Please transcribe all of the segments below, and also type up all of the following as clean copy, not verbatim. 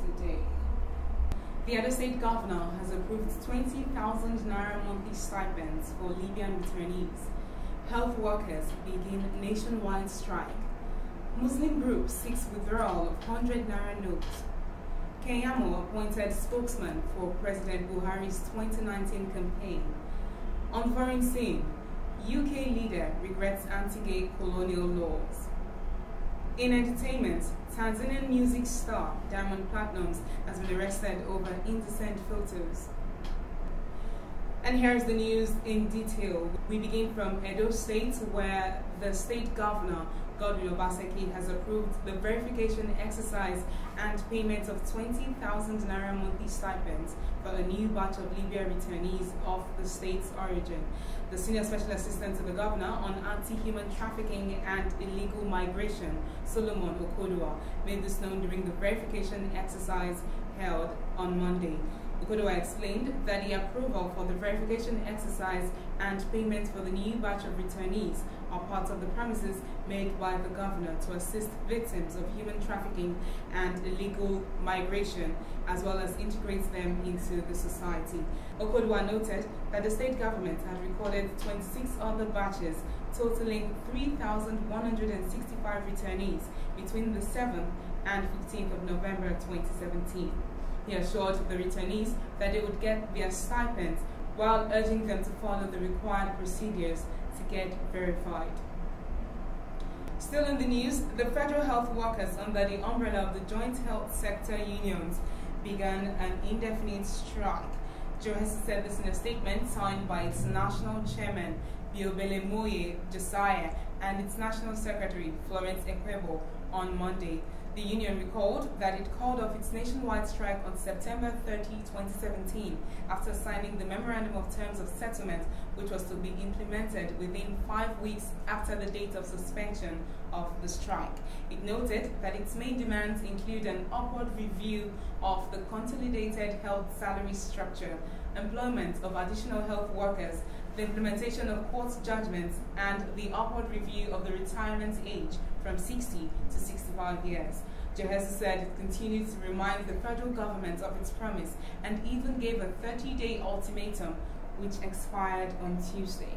today. The other state governor has approved 20,000 Naira monthly stipends for Libyan returnees. Health workers begin nationwide strike. Muslim group seeks withdrawal of 100 Naira notes. Kenyamo appointed spokesman for President Buhari's 2019 campaign. On foreign scene, UK leader regrets anti-gay colonial laws. In entertainment, Tanzanian music star Diamond Platnumz has been arrested over indecent photos. And here's the news in detail. We begin from Edo State, where the state governor, Godwin Obaseki, has approved the verification exercise and payment of 20,000 Naira monthly stipends for a new batch of Libya returnees of the state's origin. The senior special assistant to the governor on anti-human trafficking and illegal migration, Solomon Okoduwa, made this known during the verification exercise held on Monday. Okoduwa explained that the approval for the verification exercise and payment for the new batch of returnees are part of the promises made by the governor to assist victims of human trafficking and illegal migration, as well as integrate them into the society. Okoduwa noted that the state government had recorded 26 other batches totaling 3,165 returnees between the 7th and 15th of November 2017. He assured the returnees that they would get their stipends while urging them to follow the required procedures to get verified. Still in the news, the federal health workers under the umbrella of the joint health sector unions began an indefinite strike. Johansen said this in a statement signed by its national chairman, Biobele Moye Josiah, and its national secretary, Florence Ekwebo, on Monday. The union recalled that it called off its nationwide strike on September 30, 2017, after signing the Memorandum of Terms of Settlement, which was to be implemented within 5 weeks after the date of suspension of the strike. It noted that its main demands include an upward review of the consolidated health salary structure, employment of additional health workers, the implementation of court judgments, and the upward review of the retirement age from 60 to 65 years. Johansen said it continued to remind the federal government of its promise and even gave a 30-day ultimatum, which expired on Tuesday.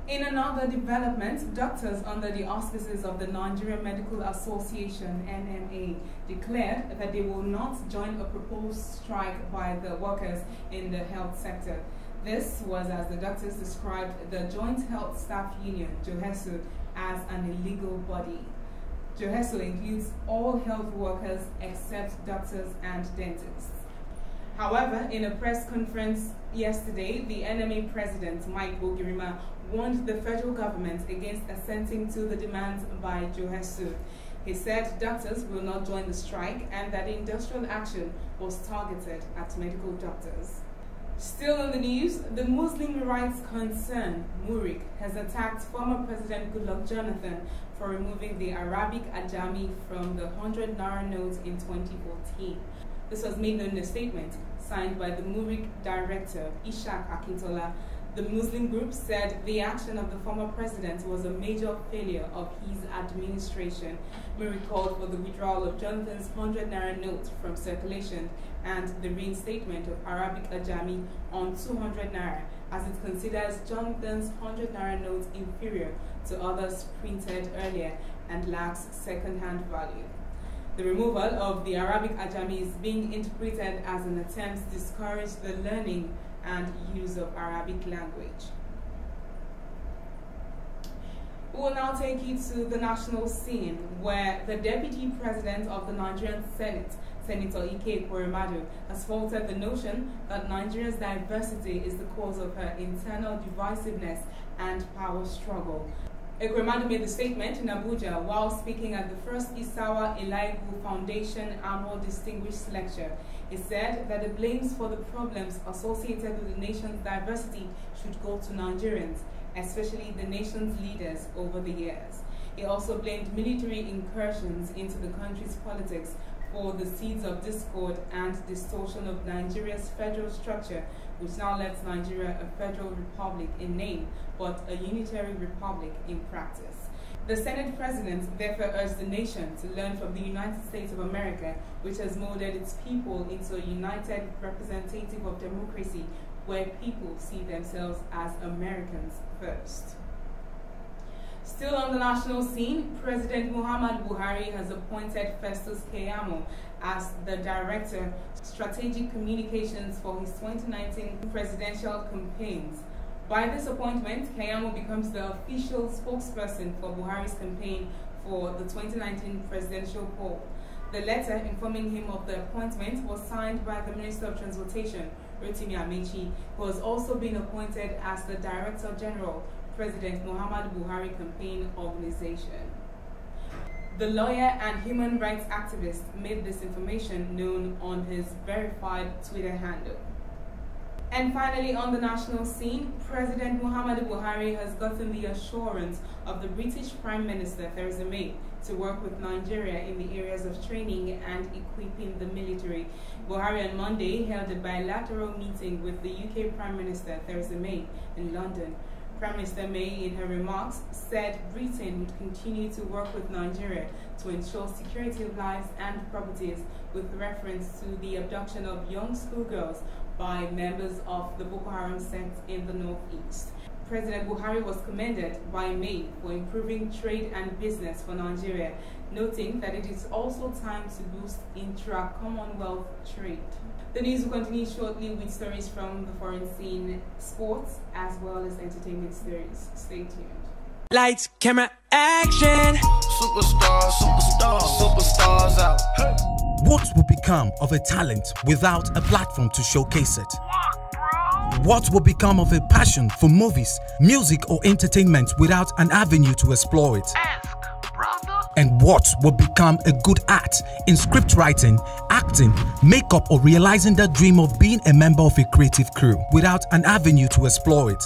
In another development, doctors under the auspices of the Nigerian Medical Association, NMA, declared that they will not join a proposed strike by the workers in the health sector. This was as the doctors described the Joint Health Staff Union, JOHESU, as an illegal body. JOHESU includes all health workers except doctors and dentists. However, in a press conference yesterday, the NMA president, Mike Ogirima, warned the federal government against assenting to the demands by JOHESU. He said doctors will not join the strike and that industrial action was targeted at medical doctors. Still in the news, the Muslim rights concern, MURIC, has attacked former President Goodluck Jonathan for removing the Arabic Ajami from the 100 Naira note in 2014. This was made known in a statement signed by the MURIC director, Ishaq Akintola. The Muslim group said the action of the former president was a major failure of his administration. MURIC called for the withdrawal of Jonathan's 100 Naira note from circulation and the reinstatement of Arabic Ajami on 200 Naira, as it considers Jonathan's 100 Naira note inferior to others printed earlier and lacks second-hand value. The removal of the Arabic Ajami is being interpreted as an attempt to discourage the learning and use of Arabic language. We will now take you to the national scene, where the Deputy President of the Nigerian Senate, Senator Ike Ekweremadu, has faulted the notion that Nigeria's diversity is the cause of her internal divisiveness and power struggle. Ekweremadu made the statement in Abuja while speaking at the first Isawa Elaigu Foundation Annual Distinguished Lecture. He said that the blames for the problems associated with the nation's diversity should go to Nigerians, especially the nation's leaders over the years. He also blamed military incursions into the country's politics for the seeds of discord and distortion of Nigeria's federal structure, which now lets Nigeria a federal republic in name, but a unitary republic in practice. The Senate President therefore urged the nation to learn from the United States of America, which has molded its people into a united representative of democracy where people see themselves as Americans first. Still on the national scene, President Muhammadu Buhari has appointed Festus Keyamo as the Director, Strategic Communications for his 2019 presidential campaigns. By this appointment, Keyamo becomes the official spokesperson for Buhari's campaign for the 2019 presidential poll. The letter informing him of the appointment was signed by the Minister of Transportation, Rotimi Amechi, who has also been appointed as the Director General, President Muhammadu Buhari Campaign Organization. The lawyer and human rights activist made this information known on his verified Twitter handle. And finally, on the national scene, President Muhammadu Buhari has gotten the assurance of the British Prime Minister Theresa May to work with Nigeria in the areas of training and equipping the military. Buhari on Monday held a bilateral meeting with the UK Prime Minister Theresa May in London. Prime Minister May, in her remarks, said Britain would continue to work with Nigeria to ensure security of lives and properties with reference to the abduction of young schoolgirls by members of the Boko Haram sect in the northeast. President Buhari was commended by May for improving trade and business for Nigeria, noting that it is also time to boost intra-Commonwealth trade. The news will continue shortly with stories from the foreign scene, sports, as well as entertainment stories. Stay tuned. Lights, camera, action! Superstars out. Hey. What will become of a talent without a platform to showcase it? What will become of a passion for movies, music or entertainment without an avenue to explore it? And what will become a good art in script writing, acting, makeup or realizing the dream of being a member of a creative crew without an avenue to explore it?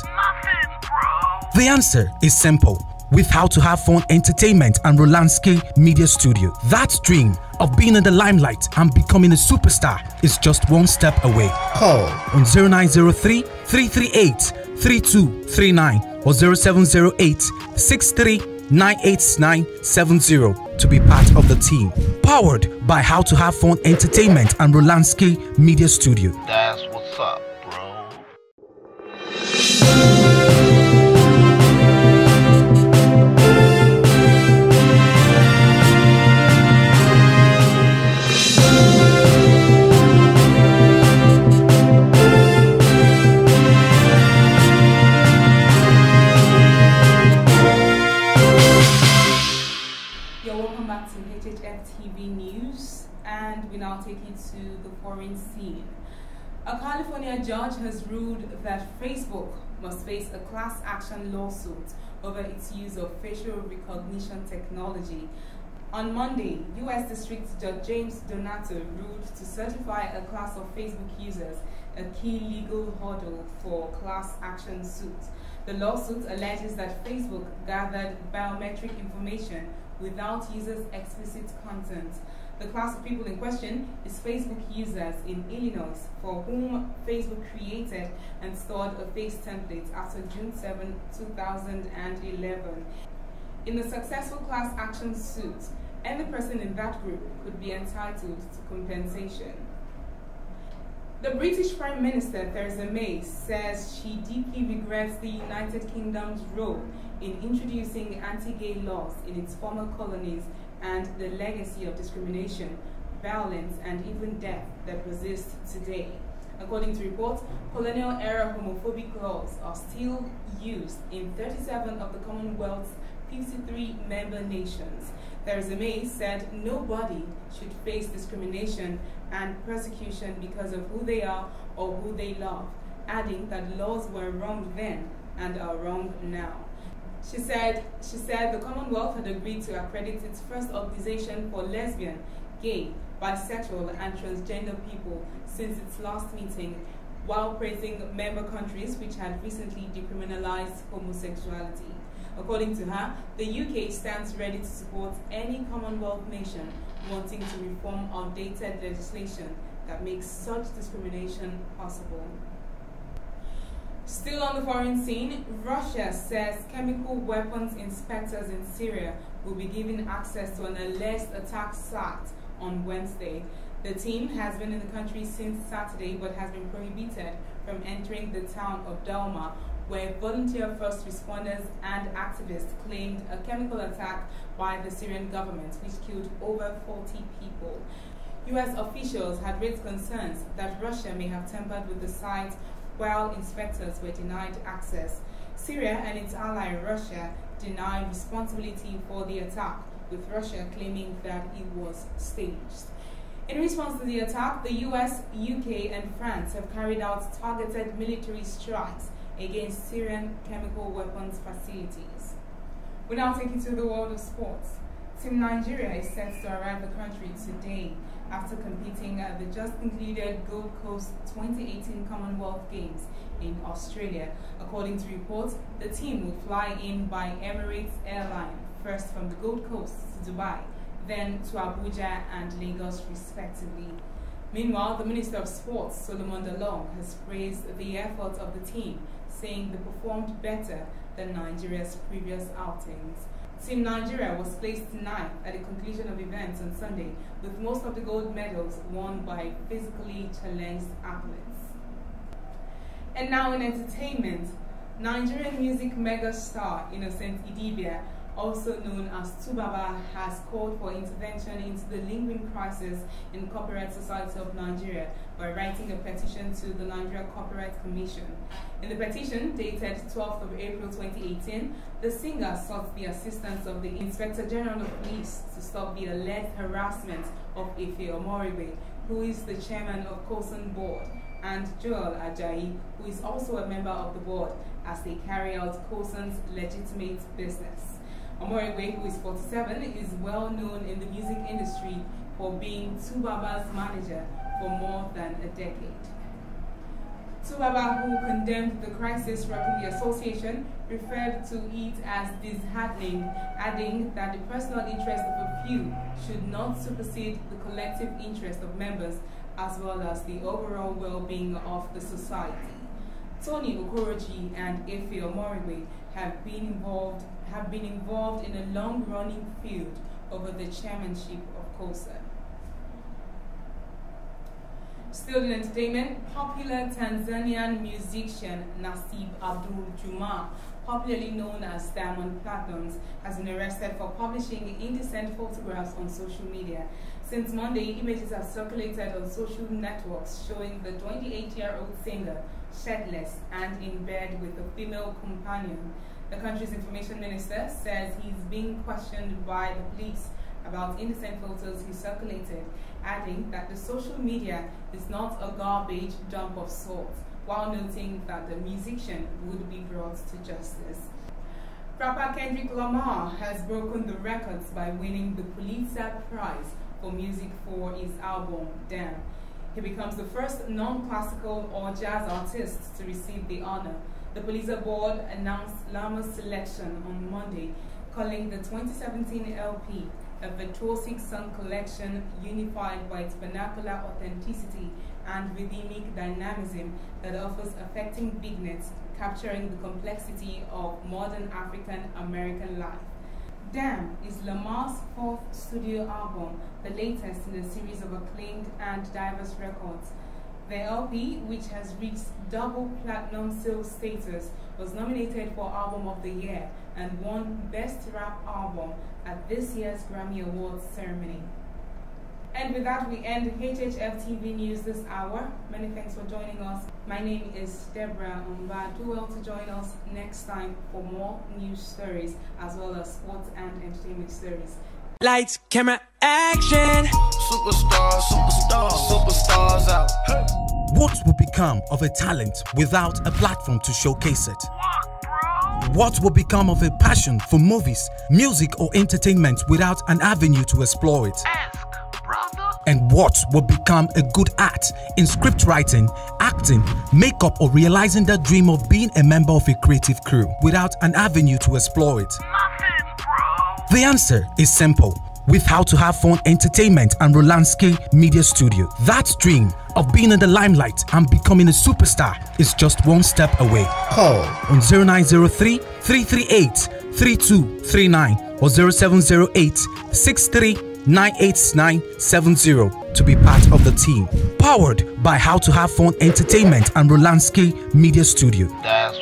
The answer is simple. With How to Have Fun Entertainment and Rolandsky Media Studio, that dream of being in the limelight and becoming a superstar is just one step away. Call on 0903 338 3239 or 0708 63 98970 to be part of the team. Powered by How to Have Fun Entertainment and Rolandsky Media Studio. That's what's up, bro. TV News, and we now take you to the foreign scene. A California judge has ruled that Facebook must face a class action lawsuit over its use of facial recognition technology. On Monday, U.S. District Judge James Donato ruled to certify a class of Facebook users, a key legal hurdle for class action suits. The lawsuit alleges that Facebook gathered biometric information without users' explicit content. The class of people in question is Facebook users in Illinois for whom Facebook created and stored a face template after June 7, 2011. In the successful class action suit, any person in that group could be entitled to compensation. The British Prime Minister Theresa May says she deeply regrets the United Kingdom's role in introducing anti-gay laws in its former colonies and the legacy of discrimination, violence, and even death that persists today. According to reports, colonial-era homophobic laws are still used in 37 of the Commonwealth's 53 member nations. Theresa May said nobody should face discrimination and persecution because of who they are or who they love, adding that laws were wrong then and are wrong now. She said the Commonwealth had agreed to accredit its first organization for lesbian, gay, bisexual, and transgender people since its last meeting, while praising member countries which had recently decriminalized homosexuality. According to her, the UK stands ready to support any Commonwealth nation wanting to reform outdated legislation that makes such discrimination possible. Still on the foreign scene, Russia says chemical weapons inspectors in Syria will be given access to an alleged attack site on Wednesday. The team has been in the country since Saturday but has been prohibited from entering the town of Dalma, where volunteer first responders and activists claimed a chemical attack by the Syrian government which killed over 40 people. U.S. officials had raised concerns that Russia may have tampered with the site while inspectors were denied access. Syria and its ally Russia denied responsibility for the attack, with Russia claiming that it was staged. In response to the attack, the US, UK and France have carried out targeted military strikes against Syrian chemical weapons facilities. We now take you to the world of sports. Team Nigeria is set to arrive the country today after competing at the just concluded Gold Coast 2018 Commonwealth Games in Australia. According to reports, the team will fly in by Emirates Airline, first from the Gold Coast to Dubai, then to Abuja and Lagos respectively. Meanwhile, the Minister of Sports, Solomon Dalong, has praised the efforts of the team, saying they performed better than Nigeria's previous outings. Team Nigeria was placed ninth at the conclusion of events on Sunday, with most of the gold medals won by physically challenged athletes. And now in entertainment, Nigerian music megastar Innocent Idibia, also known as Tubaba, has called for intervention into the lingering crisis in Copyright Society of Nigeria by writing a petition to the Nigeria Copyright Commission. In the petition, dated 12th of April 2018, the singer sought the assistance of the Inspector General of Police to stop the alleged harassment of Ife Omoribe, who is the chairman of COSAN board, and Joel Ajayi, who is also a member of the board, as they carry out COSAN's legitimate business. Omoribe, who is 47, is well known in the music industry for being Tubaba's manager for more than a decade. Tubaba, who condemned the crisis rocking the association, referred to it as disheartening, adding that the personal interest of a few should not supersede the collective interest of members as well as the overall well-being of the society. Tony Okoroji and Ife Omoribe have been involved in a long-running feud over the chairmanship of COSA. Still in entertainment, popular Tanzanian musician Nasib Abdul Juma, popularly known as Diamond Platnumz, has been arrested for publishing indecent photographs on social media. Since Monday, images have circulated on social networks showing the 28-year-old singer shirtless and in bed with a female companion. The country's information minister says he's being questioned by the police about indecent photos he circulated, adding that the social media is not a garbage dump of sorts, while noting that the musician would be brought to justice. Rapper Kendrick Lamar has broken the records by winning the Pulitzer Prize for music for his album, Damn. He becomes the first non-classical or jazz artist to receive the honor. The Pulitzer board announced Lamar's selection on Monday, calling the 2017 LP a virtuosic song collection unified by its vernacular authenticity and rhythmic dynamism that offers affecting bigness, capturing the complexity of modern African-American life. Damn is Lamar's fourth studio album, the latest in a series of acclaimed and diverse records. The LP, which has reached double platinum sales status, was nominated for Album of the Year and won Best Rap Album at this year's Grammy Awards ceremony. And with that, we end HHF TV News this hour. Many thanks for joining us. My name is Deborah Umba. Do well to join us next time for more news stories as well as sports and entertainment stories. Lights, camera, action. Superstars out. Hey. What will become of a talent without a platform to showcase it? What will become of a passion for movies, music or entertainment without an avenue to explore it? And what will become a good art in script writing, acting, makeup or realizing the dream of being a member of a creative crew without an avenue to explore it? Nothing, bro. The answer is simple. with How to Have Fun Entertainment and Rolandsky Media Studio. That dream of being in the limelight and becoming a superstar is just one step away. Call on 0903 338 3239 or 0708 63 98970 to be part of the team. Powered by How to Have Fun Entertainment and Rolandsky Media Studio. That's